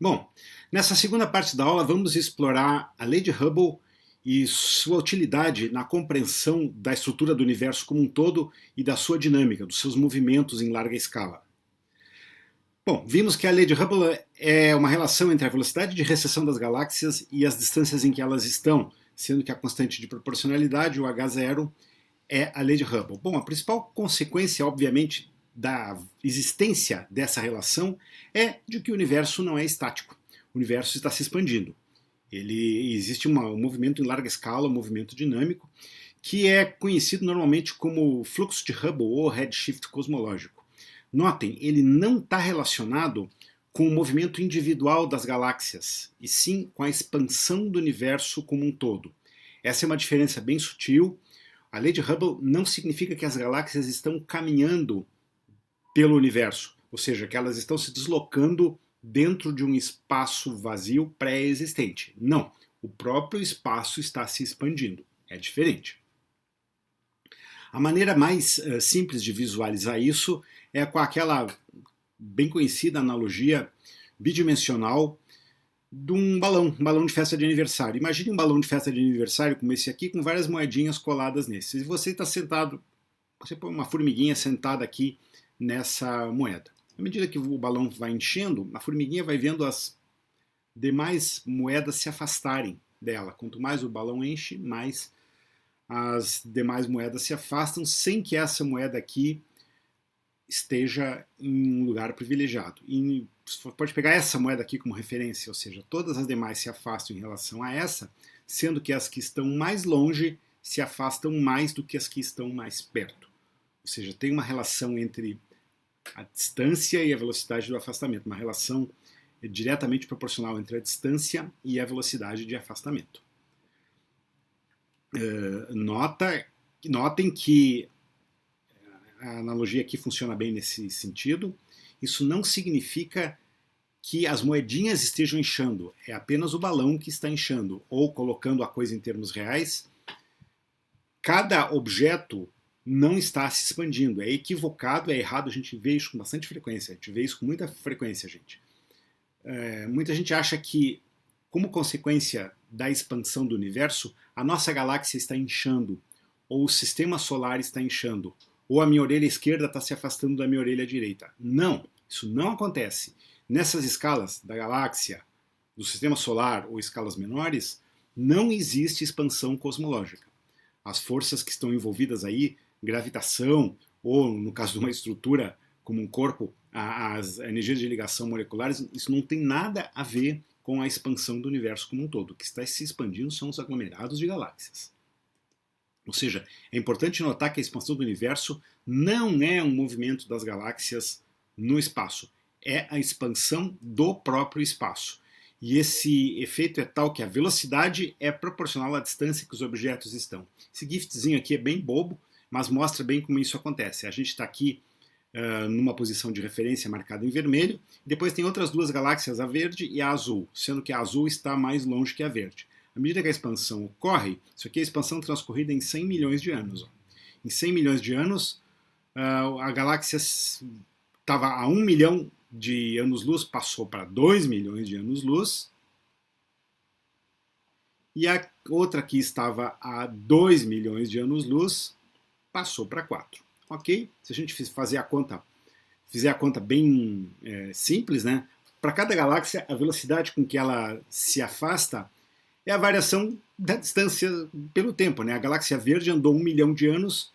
Bom, nessa segunda parte da aula vamos explorar a lei de Hubble e sua utilidade na compreensão da estrutura do universo como um todo e da sua dinâmica, dos seus movimentos em larga escala. Bom, vimos que a lei de Hubble é uma relação entre a velocidade de recessão das galáxias e as distâncias em que elas estão, sendo que a constante de proporcionalidade, o h0, é a lei de Hubble. Bom, a principal consequência, obviamente, da existência dessa relação é de que o universo não é estático. O universo está se expandindo. Existe um movimento em larga escala, um movimento dinâmico, que é conhecido normalmente como fluxo de Hubble ou redshift cosmológico. Notem, ele não está relacionado com o movimento individual das galáxias, e sim com a expansão do universo como um todo. Essa é uma diferença bem sutil. A lei de Hubble não significa que as galáxias estão caminhando pelo universo, ou seja, que elas estão se deslocando dentro de um espaço vazio pré-existente. Não, o próprio espaço está se expandindo. É diferente. A maneira mais simples de visualizar isso é com aquela bem conhecida analogia bidimensional de um balão de festa de aniversário. Imagine um balão de festa de aniversário como esse aqui, com várias moedinhas coladas nesse. Se você está sentado, você põe uma formiguinha sentada aqui nessa moeda. À medida que o balão vai enchendo, a formiguinha vai vendo as demais moedas se afastarem dela. Quanto mais o balão enche, mais as demais moedas se afastam, sem que essa moeda aqui esteja em um lugar privilegiado. E você pode pegar essa moeda aqui como referência, ou seja, todas as demais se afastam em relação a essa, sendo que as que estão mais longe se afastam mais do que as que estão mais perto. Ou seja, tem uma relação entre a distância e a velocidade do afastamento, uma relação diretamente proporcional entre a distância e a velocidade de afastamento. Notem que a analogia aqui funciona bem nesse sentido. Isso não significa que as moedinhas estejam inchando, é apenas o balão que está inchando, ou colocando a coisa em termos reais, cada objeto não está se expandindo, é equivocado, é errado, a gente vê isso com bastante frequência, a gente vê isso com muita frequência, gente. Muita gente acha que, como consequência da expansão do universo, a nossa galáxia está inchando, ou o sistema solar está inchando, ou a minha orelha esquerda está se afastando da minha orelha direita. Não, isso não acontece. Nessas escalas da galáxia, do sistema solar ou escalas menores, não existe expansão cosmológica. As forças que estão envolvidas aí, gravitação, ou no caso de uma estrutura como um corpo, as energias de ligação moleculares, isso não tem nada a ver com a expansão do universo como um todo. O que está se expandindo são os aglomerados de galáxias. Ou seja, é importante notar que a expansão do universo não é um movimento das galáxias no espaço, é a expansão do próprio espaço. E esse efeito é tal que a velocidade é proporcional à distância que os objetos estão. Esse giftzinho aqui é bem bobo, mas mostra bem como isso acontece. A gente está aqui numa posição de referência marcada em vermelho, depois tem outras duas galáxias, a verde e a azul, sendo que a azul está mais longe que a verde. À medida que a expansão ocorre, isso aqui é a expansão transcorrida em 100 milhões de anos. Em 100 milhões de anos, a galáxia estava a 1 milhão de anos-luz, passou para 2 milhões de anos-luz, e a outra que estava a 2 milhões de anos-luz, passou para 4. Ok? Se a gente fizer a conta bem simples, né? Para cada galáxia, a velocidade com que ela se afasta é a variação da distância pelo tempo, né? A galáxia verde andou 1 milhão de anos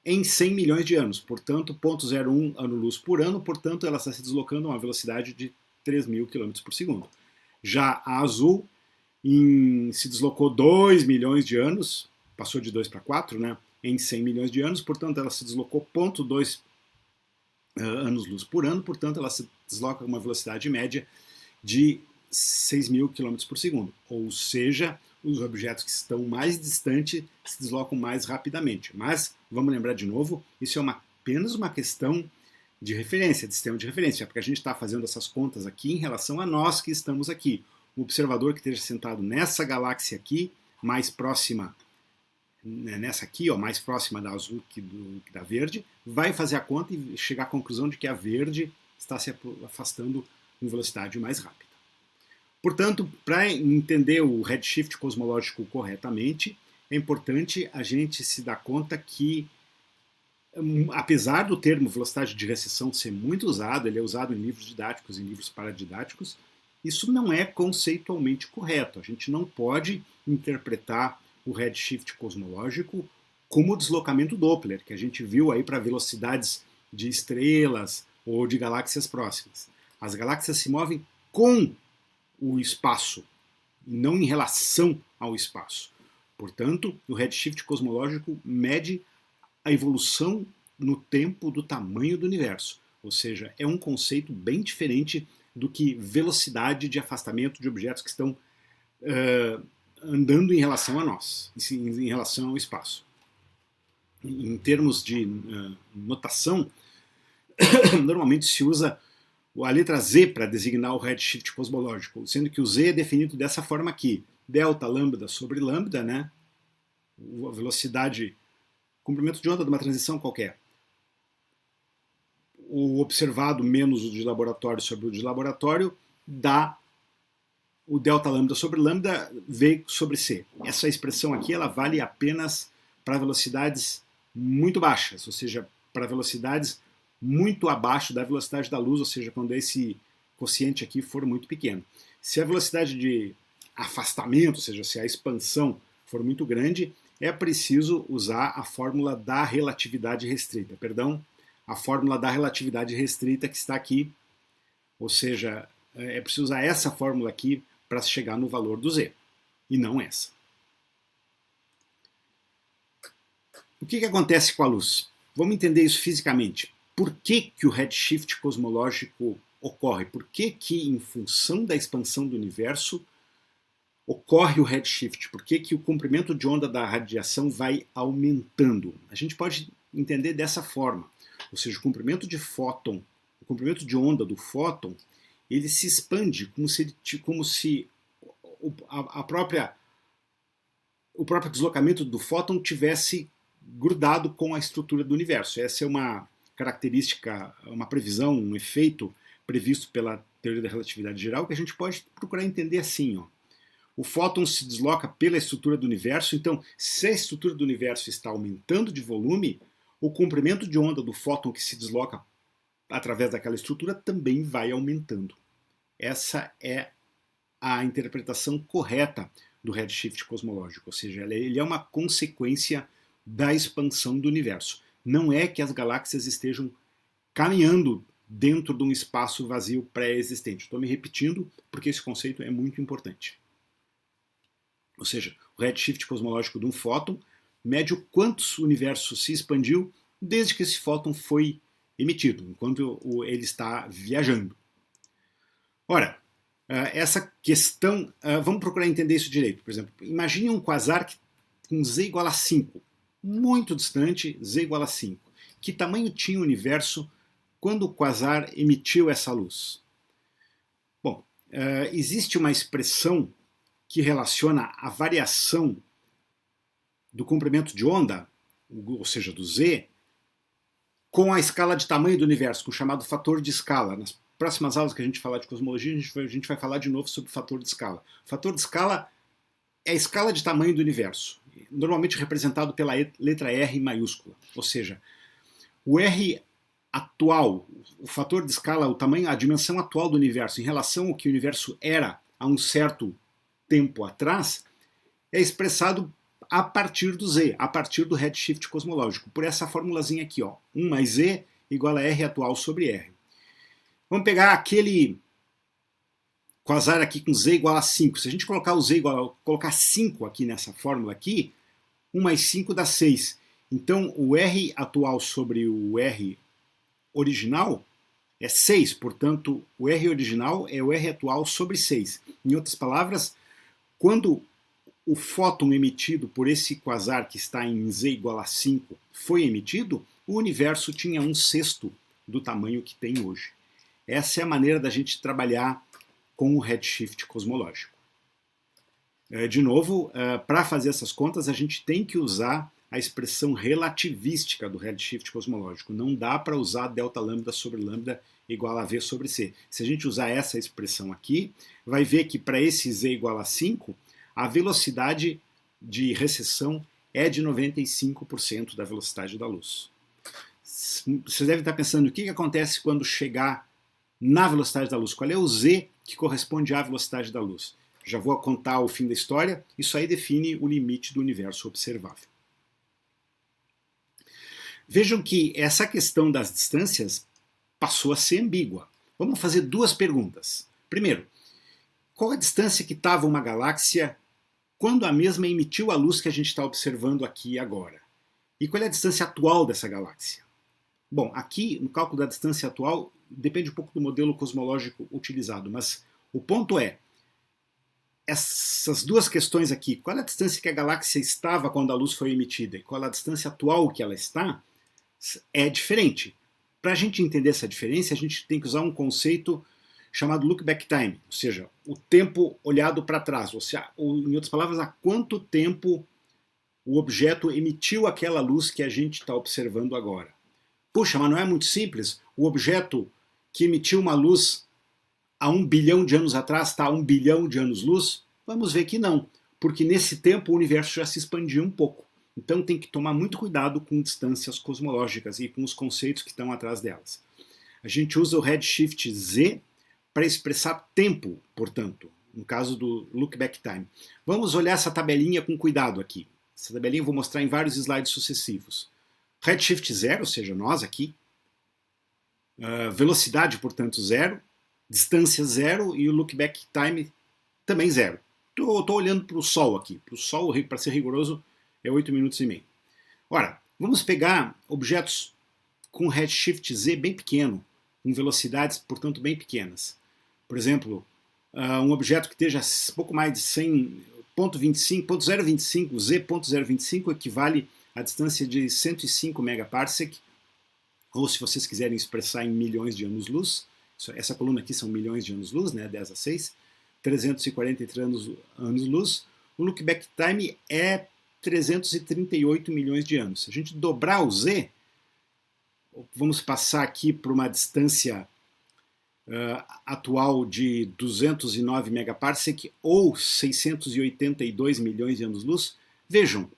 em 100 milhões de anos, portanto, 0,01 ano-luz por ano, portanto, ela está se deslocando a uma velocidade de 3.000 km por segundo. Já a azul se deslocou 2 milhões de anos, passou de 2 para 4, né? Em 100 milhões de anos, portanto, ela se deslocou 0,2 anos-luz por ano, portanto, ela se desloca a uma velocidade média de 6.000 km por segundo. Ou seja, os objetos que estão mais distantes se deslocam mais rapidamente. Mas, vamos lembrar de novo, isso é apenas uma questão de referência, de sistema de referência, porque a gente está fazendo essas contas aqui em relação a nós que estamos aqui. O observador que esteja sentado nessa galáxia aqui, mais próxima, nessa aqui, ó, mais próxima da azul que da verde, vai fazer a conta e chegar à conclusão de que a verde está se afastando com velocidade mais rápida. Portanto, para entender o redshift cosmológico corretamente, é importante a gente se dar conta que, apesar do termo velocidade de recessão ser muito usado, ele é usado em livros didáticos, em livros paradidáticos, isso não é conceitualmente correto. A gente não pode interpretar o redshift cosmológico como o deslocamento Doppler, que a gente viu aí para velocidades de estrelas ou de galáxias próximas. As galáxias se movem com o espaço, e não em relação ao espaço. Portanto, o redshift cosmológico mede a evolução no tempo do tamanho do universo. Ou seja, é um conceito bem diferente do que velocidade de afastamento de objetos que estão andando em relação a nós, em relação ao espaço. Em termos de notação, normalmente se usa a letra Z para designar o redshift cosmológico, sendo que o Z é definido dessa forma aqui, delta lambda sobre lambda, né? A velocidade, comprimento de onda de uma transição qualquer. O observado menos o de laboratório sobre o de laboratório dá o delta lambda sobre lambda V sobre C. Essa expressão aqui ela vale apenas para velocidades muito baixas, ou seja, para velocidades muito abaixo da velocidade da luz, ou seja, quando esse quociente aqui for muito pequeno. Se a velocidade de afastamento, ou seja, se a expansão for muito grande, é preciso usar a fórmula da relatividade restrita. Perdão, a fórmula da relatividade restrita que está aqui, ou seja, é preciso usar essa fórmula aqui para chegar no valor do Z, e não essa. O que acontece com a luz? Vamos entender isso fisicamente. Por que o redshift cosmológico ocorre? Por que em função da expansão do universo, ocorre o redshift? Por que o comprimento de onda da radiação vai aumentando? A gente pode entender dessa forma. Ou seja, o comprimento de onda do fóton, ele se expande como se o próprio deslocamento do fóton tivesse grudado com a estrutura do universo. Essa é uma característica, uma previsão, um efeito previsto pela teoria da relatividade geral que a gente pode procurar entender assim. Ó. O fóton se desloca pela estrutura do universo, então se a estrutura do universo está aumentando de volume, o comprimento de onda do fóton que se desloca através daquela estrutura também vai aumentando. Essa é a interpretação correta do redshift cosmológico, ou seja, ele é uma consequência da expansão do universo. Não é que as galáxias estejam caminhando dentro de um espaço vazio pré-existente. Estou me repetindo porque esse conceito é muito importante. Ou seja, o redshift cosmológico de um fóton mede o quanto o universo se expandiu desde que esse fóton foi emitido, enquanto ele está viajando. Ora, essa questão, vamos procurar entender isso direito. Por exemplo, imagine um quasar com Z igual a 5, muito distante, Z igual a 5. Que tamanho tinha o universo quando o quasar emitiu essa luz? Bom, existe uma expressão que relaciona a variação do comprimento de onda, ou seja, do Z, com a escala de tamanho do universo, com o chamado fator de escala. Nas próximas aulas que a gente falar de cosmologia, a gente vai falar de novo sobre o fator de escala. O fator de escala é a escala de tamanho do universo, normalmente representado pela letra R maiúscula. Ou seja, o R atual, o fator de escala, o tamanho, a dimensão atual do universo em relação ao que o universo era há um certo tempo atrás, é expressado a partir do Z, a partir do redshift cosmológico, por essa formulazinha aqui, ó, 1 mais Z igual a R atual sobre R. Vamos pegar aquele quasar aqui com Z igual a 5. Se a gente colocar o Z colocar 5 aqui nessa fórmula aqui, 1 mais 5 dá 6. Então o R atual sobre o R original é 6, portanto o R original é o R atual sobre 6. Em outras palavras, quando o fóton emitido por esse quasar que está em Z igual a 5 foi emitido, o universo tinha 1/6 do tamanho que tem hoje. Essa é a maneira da gente trabalhar com o redshift cosmológico. De novo, para fazer essas contas, a gente tem que usar a expressão relativística do redshift cosmológico. Não dá para usar delta lambda sobre lambda igual a V sobre C. Se a gente usar essa expressão aqui, vai ver que para esse Z igual a 5, a velocidade de recessão é de 95% da velocidade da luz. Você deve estar pensando o que acontece quando chegar na velocidade da luz. Qual é o Z que corresponde à velocidade da luz? Já vou contar o fim da história. Isso aí define o limite do universo observável. Vejam que essa questão das distâncias passou a ser ambígua. Vamos fazer duas perguntas. Primeiro, qual a distância que estava uma galáxia quando a mesma emitiu a luz que a gente está observando aqui agora? E qual é a distância atual dessa galáxia? Bom, aqui no cálculo da distância atual depende um pouco do modelo cosmológico utilizado, mas o ponto é, essas duas questões aqui, qual é a distância que a galáxia estava quando a luz foi emitida e qual é a distância atual que ela está, é diferente. Para a gente entender essa diferença, a gente tem que usar um conceito chamado look back time, ou seja, o tempo olhado para trás, ou em outras palavras, há quanto tempo o objeto emitiu aquela luz que a gente está observando agora. Puxa, mas não é muito simples? O objeto que emitiu uma luz há 1 bilhão de anos atrás está a 1 bilhão de anos-luz? Vamos ver que não, porque nesse tempo o universo já se expandiu um pouco. Então tem que tomar muito cuidado com distâncias cosmológicas e com os conceitos que estão atrás delas. A gente usa o redshift Z para expressar tempo, portanto, no caso do look back time. Vamos olhar essa tabelinha com cuidado aqui. Essa tabelinha eu vou mostrar em vários slides sucessivos. Redshift 0, ou seja, nós aqui. Velocidade, portanto, 0. Distância 0 e o look back time também 0. Estou olhando para o Sol aqui. Para o Sol, para ser rigoroso, é 8 minutos e meio. Ora, vamos pegar objetos com redshift Z bem pequeno, com velocidades, portanto, bem pequenas. Por exemplo, um objeto que esteja pouco mais de 0,25, Z.025 equivale à distância de 105 megaparsec, ou se vocês quiserem expressar em milhões de anos-luz, essa coluna aqui são milhões de anos-luz, né, 10 a 6, 343 anos-luz, o look back time é 338 milhões de anos. Se a gente dobrar o Z, vamos passar aqui para uma distância atual de 209 megaparsec ou 682 milhões de anos-luz. Vejam,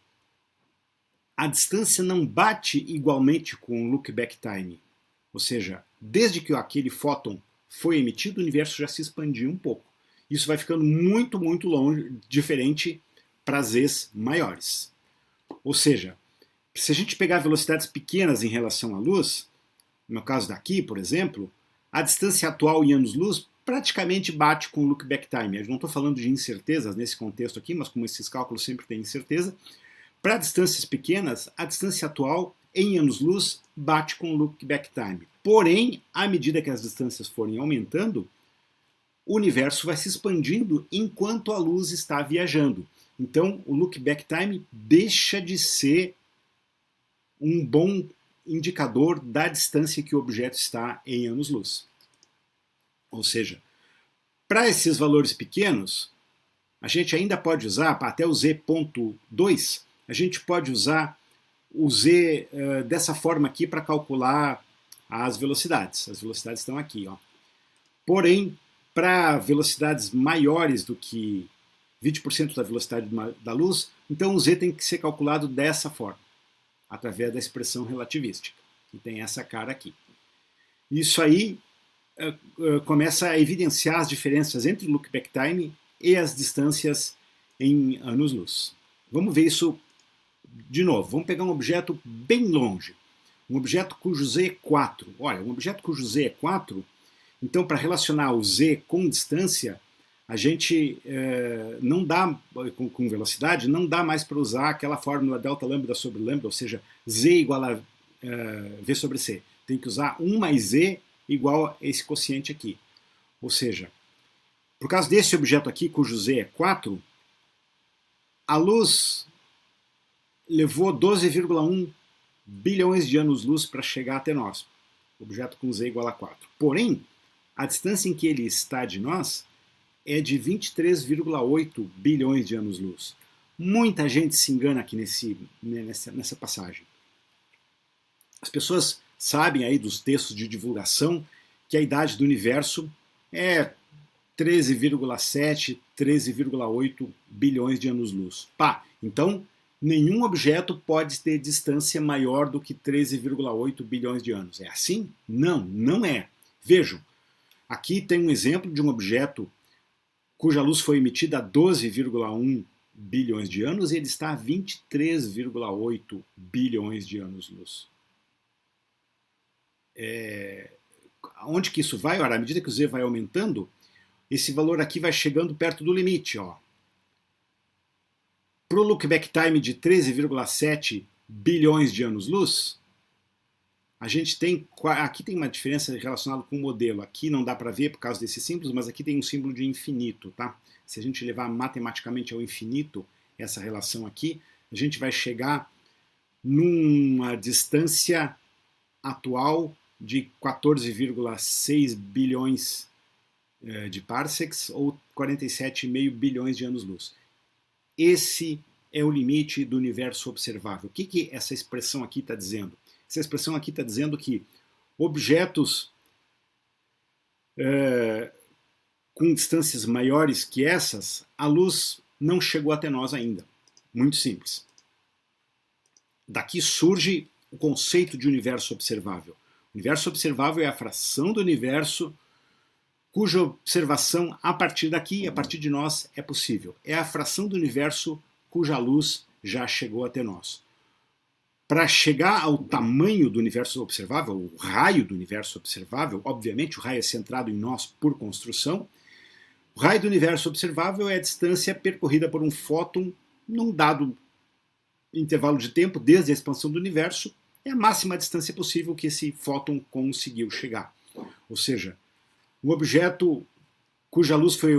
a distância não bate igualmente com o look back time. Ou seja, desde que aquele fóton foi emitido, o universo já se expandiu um pouco. Isso vai ficando muito, muito longe, diferente para Zs maiores. Ou seja, se a gente pegar velocidades pequenas em relação à luz, no caso daqui, por exemplo, a distância atual em anos-luz praticamente bate com o look back time. Eu não estou falando de incertezas nesse contexto aqui, mas como esses cálculos sempre têm incerteza, para distâncias pequenas, a distância atual em anos-luz bate com o look back time. Porém, à medida que as distâncias forem aumentando, o universo vai se expandindo enquanto a luz está viajando. Então, o look back time deixa de ser um bom indicador da distância que o objeto está em anos-luz. Ou seja, para esses valores pequenos, a gente ainda pode usar, até o Z.2, a gente pode usar o Z dessa forma aqui para calcular as velocidades. As velocidades estão aqui. Ó. Porém, para velocidades maiores do que 20% da velocidade da luz, então o Z tem que ser calculado dessa forma, através da expressão relativística, que tem essa cara aqui. Isso aí começa a evidenciar as diferenças entre o look back time e as distâncias em anos-luz. Vamos ver isso de novo. Vamos pegar um objeto bem longe, um objeto cujo Z é 4. Olha, um objeto cujo Z é 4, então para relacionar o Z com distância, a gente não dá, com velocidade, não dá mais para usar aquela fórmula delta lambda sobre lambda, ou seja, Z igual a V sobre C. Tem que usar 1 mais Z igual a esse quociente aqui. Ou seja, por causa desse objeto aqui, cujo Z é 4, a luz levou 12,1 bilhões de anos-luz para chegar até nós. Objeto com Z igual a 4. Porém, a distância em que ele está de nós é de 23,8 bilhões de anos-luz. Muita gente se engana aqui nessa passagem. As pessoas sabem aí dos textos de divulgação que a idade do universo é 13,7, 13,8 bilhões de anos-luz. Pá, então nenhum objeto pode ter distância maior do que 13,8 bilhões de anos. É assim? Não, não é. Vejam, aqui tem um exemplo de um objeto cuja luz foi emitida há 12,1 bilhões de anos e ele está a 23,8 bilhões de anos-luz. Onde que isso vai? Ora, à medida que o Z vai aumentando, esse valor aqui vai chegando perto do limite. Para o look-back time de 13,7 bilhões de anos-luz, a gente tem, aqui tem uma diferença relacionada com o modelo. Aqui não dá para ver por causa desses símbolos, mas aqui tem um símbolo de infinito. Tá? Se a gente levar matematicamente ao infinito essa relação aqui, a gente vai chegar numa distância atual de 14,6 bilhões de parsecs ou 47,5 bilhões de anos-luz. Esse é o limite do universo observável. O que essa expressão aqui está dizendo? Essa expressão aqui está dizendo que objetos com distâncias maiores que essas, a luz não chegou até nós ainda. Muito simples. Daqui surge o conceito de universo observável. O universo observável é a fração do universo cuja observação a partir daqui, a partir de nós, é possível. É a fração do universo cuja luz já chegou até nós. Para chegar ao tamanho do universo observável, o raio do universo observável, obviamente o raio é centrado em nós por construção, o raio do universo observável é a distância percorrida por um fóton num dado intervalo de tempo, desde a expansão do universo, é a máxima distância possível que esse fóton conseguiu chegar. Ou seja, um objeto cuja luz foi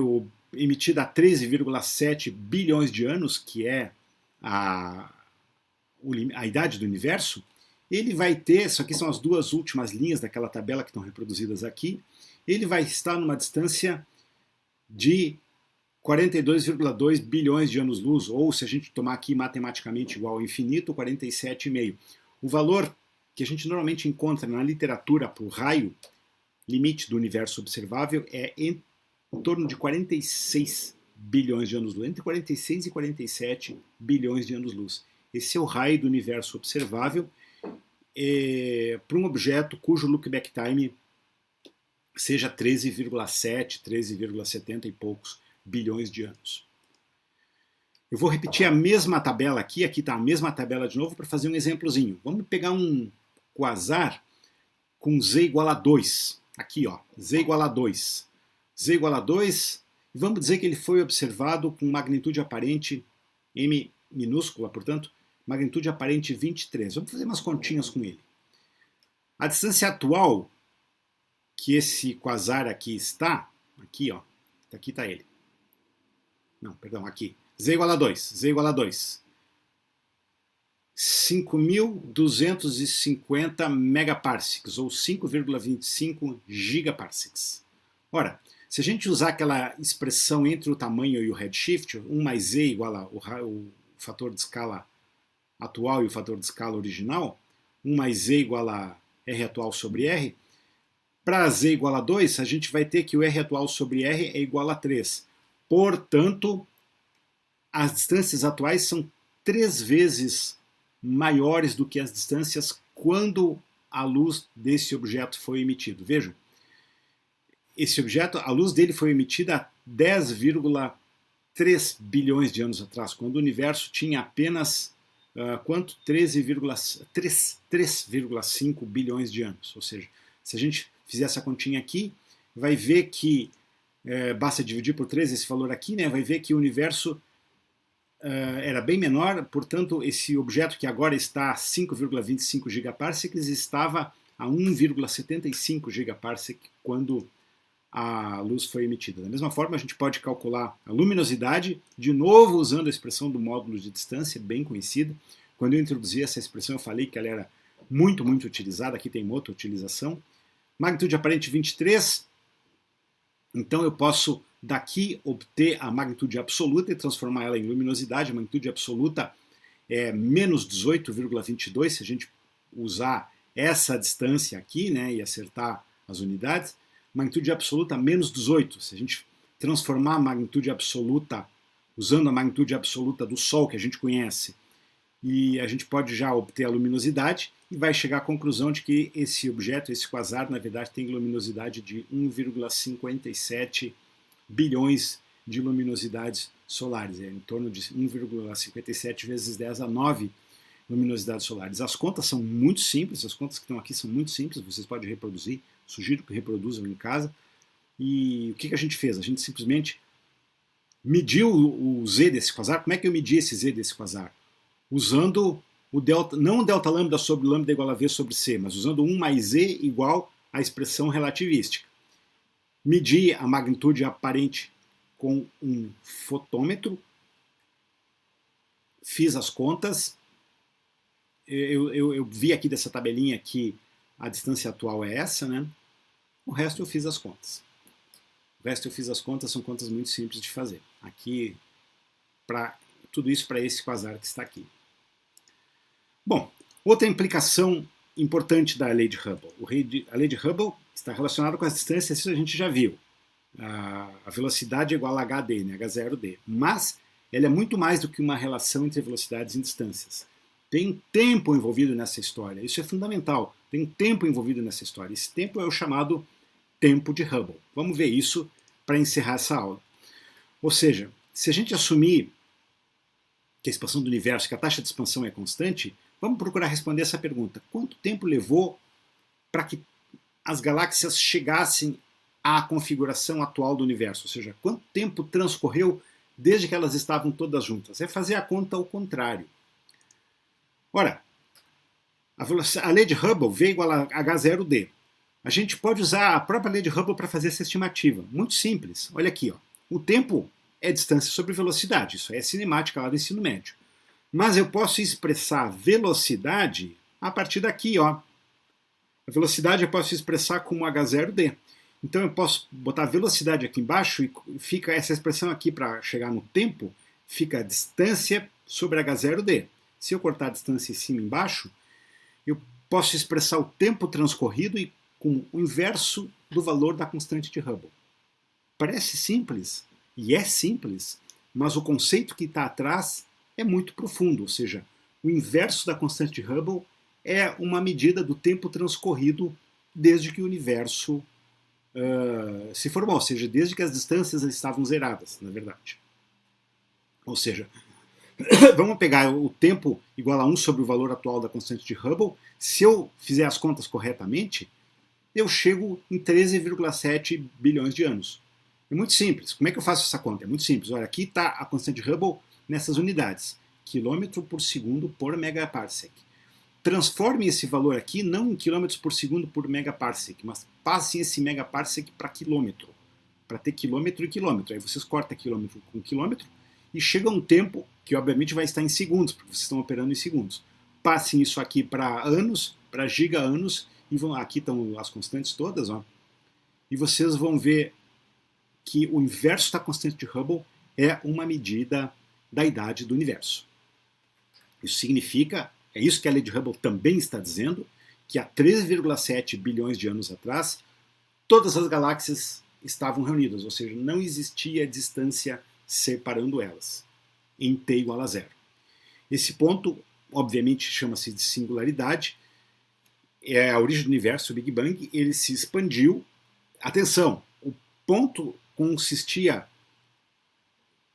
emitida há 13,7 bilhões de anos, que é a idade do universo, ele vai ter, isso aqui são as duas últimas linhas daquela tabela que estão reproduzidas aqui, ele vai estar numa distância de 42,2 bilhões de anos-luz, ou se a gente tomar aqui matematicamente igual ao infinito, 47,5. O valor que a gente normalmente encontra na literatura para o raio, limite do universo observável, é em torno de 46 bilhões de anos-luz, entre 46 e 47 bilhões de anos-luz. Esse é o raio do universo observável para um objeto cujo look-back time seja 13,7, 13,70 e poucos bilhões de anos. Eu vou repetir a mesma tabela aqui está a mesma tabela de novo para fazer um exemplozinho. Vamos pegar um quasar com Z igual a 2. Aqui, Z igual a 2. Z igual a 2, e vamos dizer que ele foi observado com magnitude aparente M minúscula, portanto, magnitude aparente 23. Vamos fazer umas continhas com ele. A distância atual que esse quasar aqui está, aqui está ele. Não, perdão, aqui. Z igual a 2. Z igual a 2. 5.250 megaparsecs, ou 5,25 gigaparsecs. Ora, se a gente usar aquela expressão entre o tamanho e o redshift, 1 mais Z igual a o fator de escala atual e o fator de escala original, 1 mais Z igual a R atual sobre R, para Z igual a 2, a gente vai ter que o R atual sobre R é igual a 3. Portanto, as distâncias atuais são 3 vezes maiores do que as distâncias quando a luz desse objeto foi emitida. Vejam, esse objeto, a luz dele foi emitida há 10,3 bilhões de anos atrás, quando o universo tinha apenas 3,5 bilhões de anos. Ou seja, se a gente fizer essa continha aqui, vai ver que, basta dividir por 3 esse valor aqui, né, vai ver que o universo era bem menor, portanto, esse objeto que agora está a 5,25 gigaparsecs estava a 1,75 gigaparsec quando a luz foi emitida. Da mesma forma, a gente pode calcular a luminosidade, de novo usando a expressão do módulo de distância, bem conhecida. Quando eu introduzi essa expressão, eu falei que ela era muito, muito utilizada, aqui tem outra utilização. Magnitude aparente 23, então eu posso daqui obter a magnitude absoluta e transformar ela em luminosidade. A magnitude absoluta é menos 18,22, se a gente usar essa distância aqui, né, e acertar as unidades. Magnitude absoluta menos 18, se a gente transformar a magnitude absoluta, usando a magnitude absoluta do Sol, que a gente conhece, e a gente pode já obter a luminosidade, e vai chegar à conclusão de que esse objeto, esse quasar, na verdade tem luminosidade de 1,57 bilhões de luminosidades solares, em torno de 1,57 vezes 10 a 9 luminosidades solares. As contas são muito simples, as contas que estão aqui são muito simples, vocês podem reproduzir, sugiro que reproduzam em casa. E o que a gente fez? A gente simplesmente mediu o Z desse quasar. Como é que eu medi esse Z desse quasar? Usando o delta, não o delta lambda sobre lambda igual a V sobre C, mas usando 1 mais Z igual à expressão relativística. Medi a magnitude aparente com um fotômetro, fiz as contas, eu vi aqui dessa tabelinha que a distância atual é essa, né? O resto eu fiz as contas. O resto eu fiz as contas, são contas muito simples de fazer. Aqui, tudo isso para esse quasar que está aqui. Bom, outra implicação importante da lei de Hubble. A lei de Hubble está relacionada com as distâncias, isso a gente já viu. A velocidade é igual a hd, né, h0d. Mas ela é muito mais do que uma relação entre velocidades e distâncias. Tem tempo envolvido nessa história, isso é fundamental. Tem tempo envolvido nessa história. Esse tempo é o chamado tempo de Hubble. Vamos ver isso para encerrar essa aula. Ou seja, se a gente assumir que a expansão do universo, que a taxa de expansão é constante, vamos procurar responder essa pergunta. Quanto tempo levou para que as galáxias chegassem à configuração atual do universo? Ou seja, quanto tempo transcorreu desde que elas estavam todas juntas? É fazer a conta ao contrário. Ora, a lei de Hubble V igual a h0d. A gente pode usar a própria lei de Hubble para fazer essa estimativa. Muito simples. Olha aqui, ó. O tempo é distância sobre velocidade. Isso é cinemática lá do ensino médio. Mas eu posso expressar a velocidade a partir daqui, ó. A velocidade eu posso expressar como h0d. Então eu posso botar a velocidade aqui embaixo e fica essa expressão aqui para chegar no tempo, fica a distância sobre h0d. Se eu cortar a distância em cima e embaixo, eu posso expressar o tempo transcorrido e com o inverso do valor da constante de Hubble. Parece simples, e é simples, mas o conceito que está atrás é muito profundo, ou seja, o inverso da constante de Hubble é uma medida do tempo transcorrido desde que o universo se formou, ou seja, desde que as distâncias estavam zeradas, na verdade. Ou seja, vamos pegar o tempo igual a 1 sobre o valor atual da constante de Hubble. Se eu fizer as contas corretamente, eu chego em 13,7 bilhões de anos. É muito simples. Como é que eu faço essa conta? É muito simples. Olha, aqui está a constante de Hubble nessas unidades. Quilômetro por segundo por megaparsec. Transforme esse valor aqui não em quilômetros por segundo por megaparsec, mas passem esse megaparsec para quilômetro. Para ter quilômetro e quilômetro. Aí vocês cortam quilômetro com quilômetro e chega um tempo que obviamente vai estar em segundos, porque vocês estão operando em segundos. Passem isso aqui para anos, para giga-anos, e vão, aqui estão as constantes todas, ó, e vocês vão ver que o inverso da constante de Hubble é uma medida da idade do universo. Isso significa, é isso que a lei de Hubble também está dizendo, que há 13,7 bilhões de anos atrás, todas as galáxias estavam reunidas, ou seja, não existia distância separando elas, em t igual a 0. Esse ponto, obviamente, chama-se de singularidade, é a origem do universo, o Big Bang, ele se expandiu. Atenção, o ponto consistia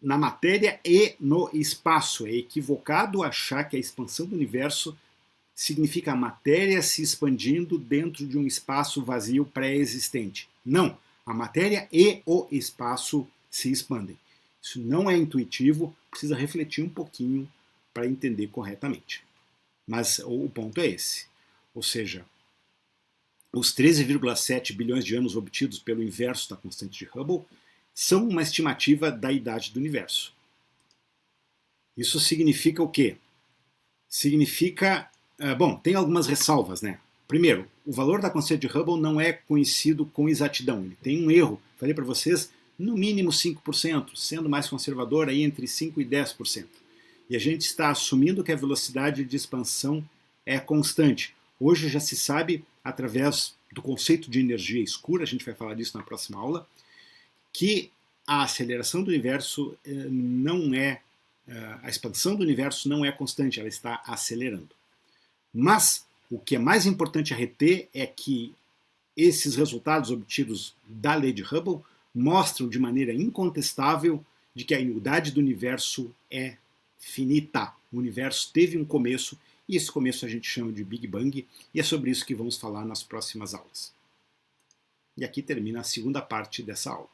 na matéria e no espaço. É equivocado achar que a expansão do universo significa a matéria se expandindo dentro de um espaço vazio pré-existente. Não, a matéria e o espaço se expandem. Isso não é intuitivo, precisa refletir um pouquinho para entender corretamente. Mas o ponto é esse. Ou seja, os 13,7 bilhões de anos obtidos pelo inverso da constante de Hubble são uma estimativa da idade do universo. Isso significa o quê? Significa... bom, tem algumas ressalvas, né? Primeiro, o valor da constante de Hubble não é conhecido com exatidão. Ele tem um erro. Falei para vocês, no mínimo 5%, sendo mais conservador aí entre 5% e 10%. E a gente está assumindo que a velocidade de expansão é constante. Hoje já se sabe, através do conceito de energia escura, a gente vai falar disso na próxima aula, que a aceleração do universo não é, a expansão do universo não é constante, ela está acelerando. Mas o que é mais importante a reter é que esses resultados obtidos da lei de Hubble mostram de maneira incontestável de que a unidade do universo é finita. O universo teve um começo e esse começo a gente chama de Big Bang e é sobre isso que vamos falar nas próximas aulas. E aqui termina a segunda parte dessa aula.